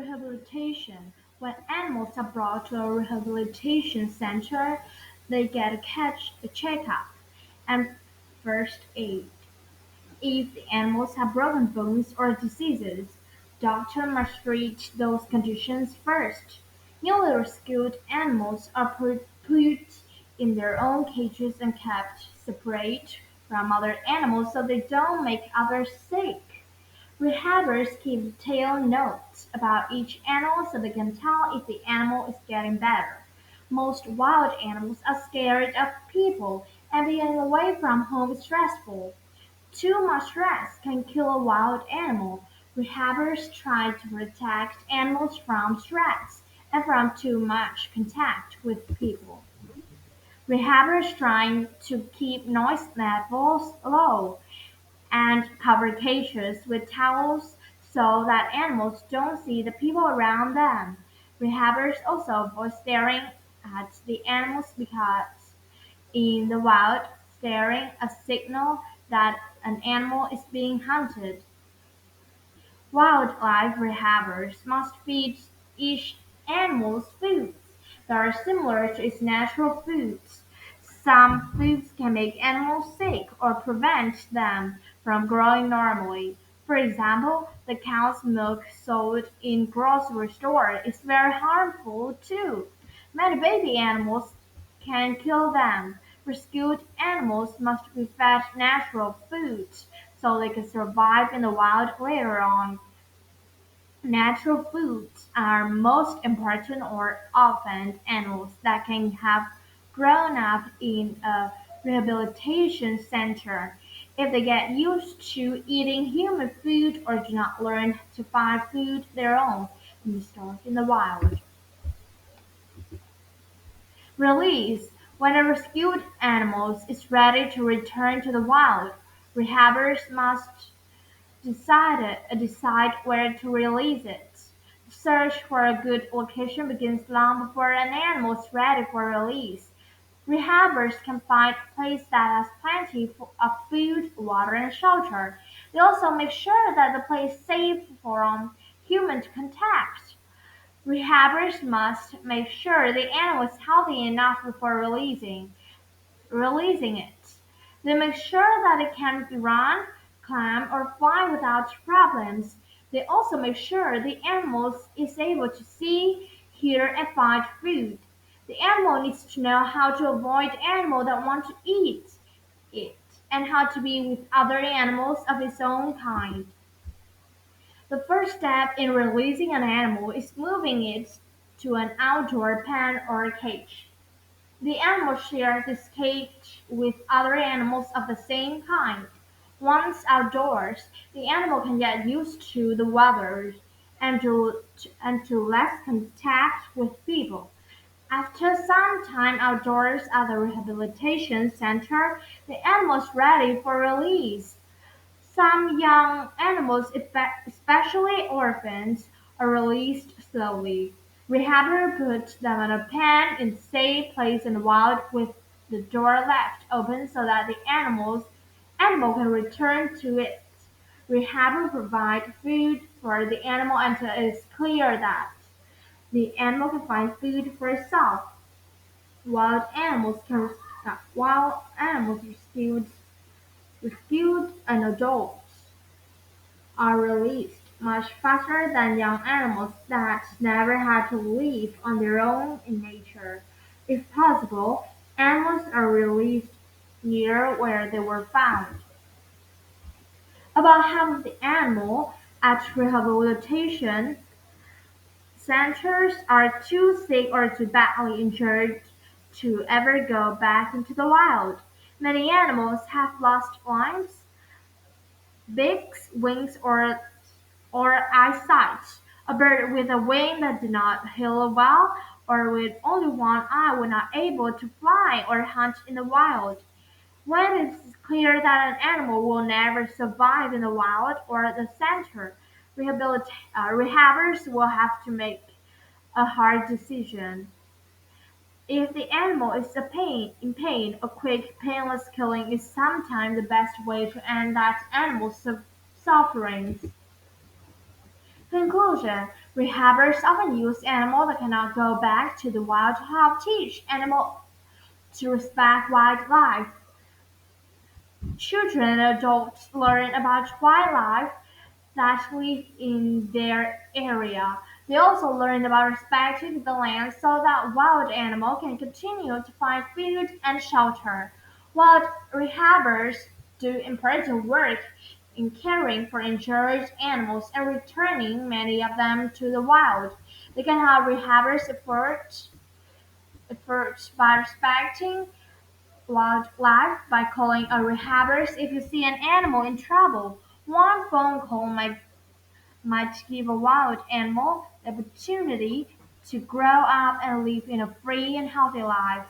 Rehabilitation. When animals are brought to a rehabilitation center, they get a checkup and first aid. If the animals have broken bones or diseases, doctor must treat those conditions first. Newly rescued animals are put in their own cages and kept separate from other animals so they don't make others sick. Rehabbers keep detailed notes about each animal so they can tell if the animal is getting better. Most wild animals are scared of people, and being away from home is stressful. Too much stress can kill a wild animal. Rehabbers try to protect animals from stress and from too much contact with people. Rehabbers try to keep noise levels low and cover cages with towels so that animals don't see the people around them. Rehabbers also avoid staring at the animals because in the wild, staring a signal that an animal is being hunted. Wildlife rehabbers must feed each animal's foods that are similar to its natural foods. Some foods can make animals sick or prevent them from growing normally. For example, the cow's milk sold in grocery stores is very harmful too. Many baby animals can kill them. Rescued animals must be fed natural foods so they can survive in the wild later on. Natural foods are most important or often animals that can have grown up in a rehabilitation center. If they get used to eating human food or do not learn to find food their own, they start in the wild. Release: when a rescued animal is ready to return to the wild, rehabbers must decide where to release it. The search for a good location begins long before an animal is ready for release. Rehabbers can find a place that has plenty of food, water, and shelter. They also make sure that the place is safe from human contact. Rehabbers must make sure the animal is healthy enough before releasing it. They make sure that it can run, climb, or fly without problems. They also make sure the animal is able to see, hear, and find food. The animal needs to know how to avoid animals that want to eat it and how to be with other animals of its own kind. The first step in releasing an animal is moving it to an outdoor pen or cage. The animal shares this cage with other animals of the same kind. Once outdoors, the animal can get used to the weather and to less contact with people. After some time outdoors at the rehabilitation center, the animal is ready for release. Some young animals, especially orphans, are released slowly. Rehabber puts them in a pen in a safe place in the wild with the door left open so that the animal can return to it. Rehabber provides food for the animal until it is clear that the animal can find food for itself. Wild animals rescued and adults are released much faster than young animals that never had to live on their own in nature. If possible, animals are released near where they were found. About half of the animals at rehabilitation centers are too sick or too badly injured to ever go back into the wild. Many animals have lost limbs, beaks, wings, or eyesight. A bird with a wing that did not heal well, or with only one eye was not able to fly or hunt in the wild. When it is clear that an animal will never survive in the wild or the center, rehabbers will have to make a hard decision. If the animal is in pain, a quick, painless killing is sometimes the best way to end that animal's suffering. Conclusion: Rehabbers often use animals that cannot go back to the wild to help teach animals to respect wildlife. Children and adults learn about wildlife that live in their area. They also learn about respecting the land so that wild animals can continue to find food and shelter. Wild rehabbers do important work in caring for injured animals and returning many of them to the wild. They can help rehabbers efforts by respecting wildlife by calling a rehabbers if you see an animal in trouble. One phone call might give a wild animal the opportunity to grow up and live in a free and healthy life.